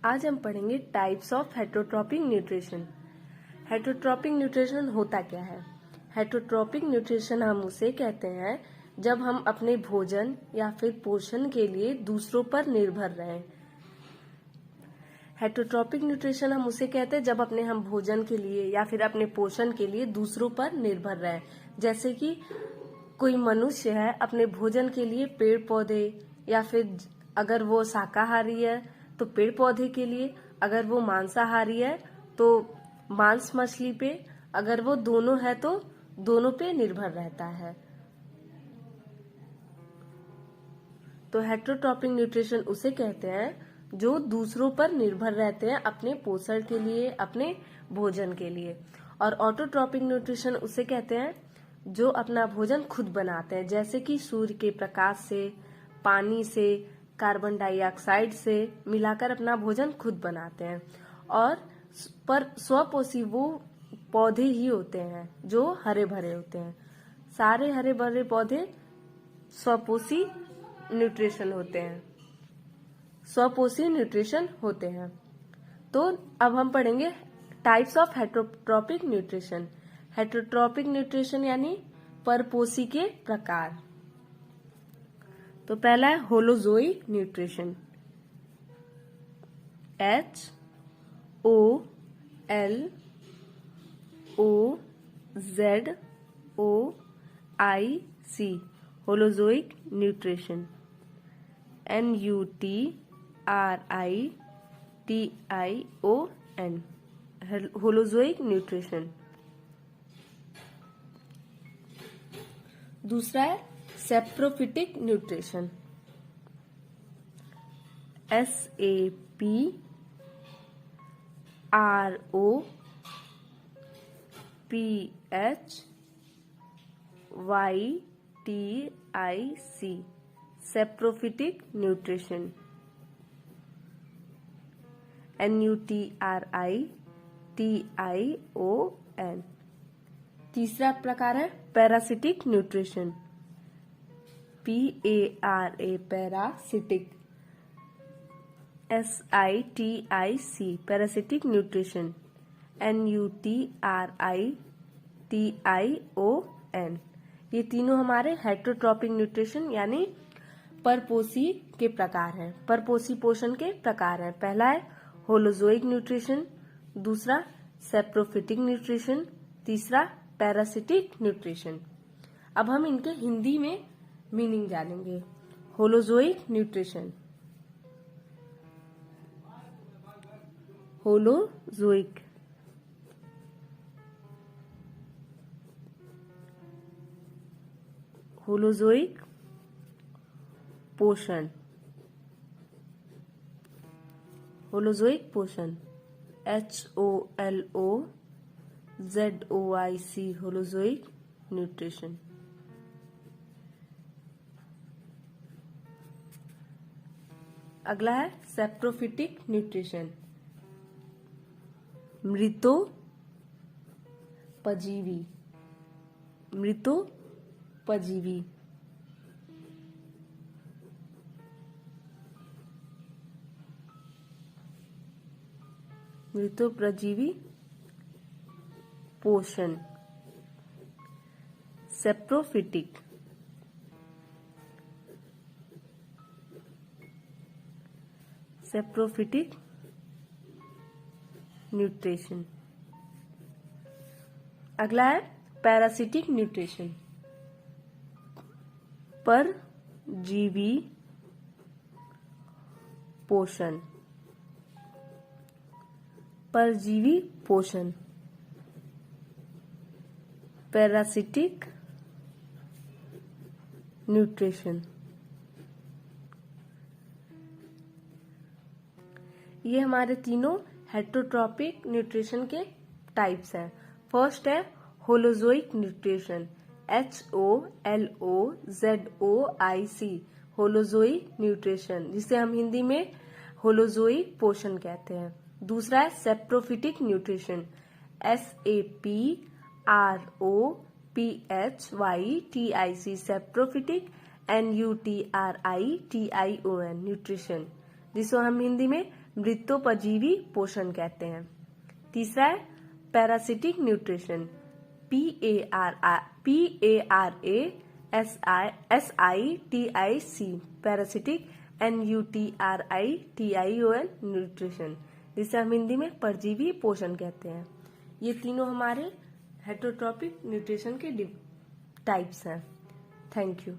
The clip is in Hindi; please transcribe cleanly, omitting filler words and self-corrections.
आज हम पढ़ेंगे types of heterotrophic nutrition. Heterotrophic nutrition होता क्या है? हेटरोट्रॉपिक न्यूट्रिशन हम उसे कहते हैं जब हम अपने भोजन या फिर पोषण के लिए दूसरों पर निर्भर रहें। हेटरोट्रॉपिक न्यूट्रिशन हम उसे कहते हैं जब हम भोजन के लिए या फिर अपने पोषण के लिए दूसरों पर निर्भर रहें। जैसे कि कोई मनुष्य है, अपने भोजन के लिए पेड़ पौधे, या फिर अगर वो शाकाहारी है तो पेड़ पौधे के लिए, अगर वो मांसाहारी है तो मांस मछली पे, अगर वो दोनों है तो दोनों पे निर्भर रहता है। तो हेटरोट्रॉपिक न्यूट्रिशन उसे कहते हैं जो दूसरों पर निर्भर रहते हैं अपने पोषण के लिए, अपने भोजन के लिए। और ऑटोट्रॉपिक न्यूट्रिशन उसे कहते हैं जो अपना भोजन खुद बनाते हैं, जैसे कि सूर्य के प्रकाश से, पानी से, कार्बन डाइऑक्साइड से मिलाकर अपना भोजन खुद बनाते हैं। और पर स्वपोषी वो पौधे ही होते हैं जो हरे भरे होते हैं। सारे हरे भरे पौधे स्वपोषी न्यूट्रिशन होते हैं, स्वपोषी न्यूट्रिशन होते हैं। तो अब हम पढ़ेंगे types of heterotrophic nutrition. Heterotrophic nutrition यानी परपोषी के प्रकार। तो पहला है holozoic nutrition. HOLOZOIC holozoic nutrition. NUTRITION holozoic nutrition. दूसरा है saprophytic nutrition. SAPROPHYTIC saprophytic nutrition. NUTRITION। तीसरा प्रकार है parasitic nutrition. PARA parasitic. SITIC parasitic nutrition. NUTRITION। ये तीनों हमारे हेटरोट्रॉपिक न्यूट्रिशन यानी परपोषी के प्रकार हैं, परपोषी पोषण के प्रकार हैं। पहला है होलोजोइक न्यूट्रिशन, दूसरा सैप्रोफिटिक न्यूट्रिशन, तीसरा पैरासिटिक न्यूट्रिशन। अब हम इनके हिंदी में मीनिंग जानेंगे। Holozoic nutrition. होलोजोइक होलोजोइक पोषण। होलोजोइक पोषण HOLOZOIC होलोजोइक न्यूट्रिशन। अगला है सैप्रोफिटिक न्यूट्रिशन। मृतोपजीवी। मृतोपजीवी मृतोपजीवी पोषण। Saprophytic saprophytic nutrition. अगला है पैरासिटिक न्यूट्रिशन। परजीवी पोषण। परजीवी पोषण। Parasitic nutrition. ये हमारे तीनों हेटरोट्रॉपिक न्यूट्रिशन के टाइप्स हैं। फर्स्ट है holozoic nutrition. HOLOZOIC holozoic nutrition, जिसे हम हिंदी में होलोजोइक पोषण कहते हैं। दूसरा है saprophytic nutrition. SAPROPHYTIC saprophytic. NUTRITION nutrition, जिसको हम हिंदी में मृतोपजीवी पोषण कहते हैं। तीसरा है parasitic nutrition, PARASITIC, parasitic NUTRITION nutrition, जिसे हम हिंदी में परजीवी पोषण कहते हैं। ये तीनों हमारे हेटरोट्रॉपिक न्यूट्रिशन के टाइप्स हैं। Thank you.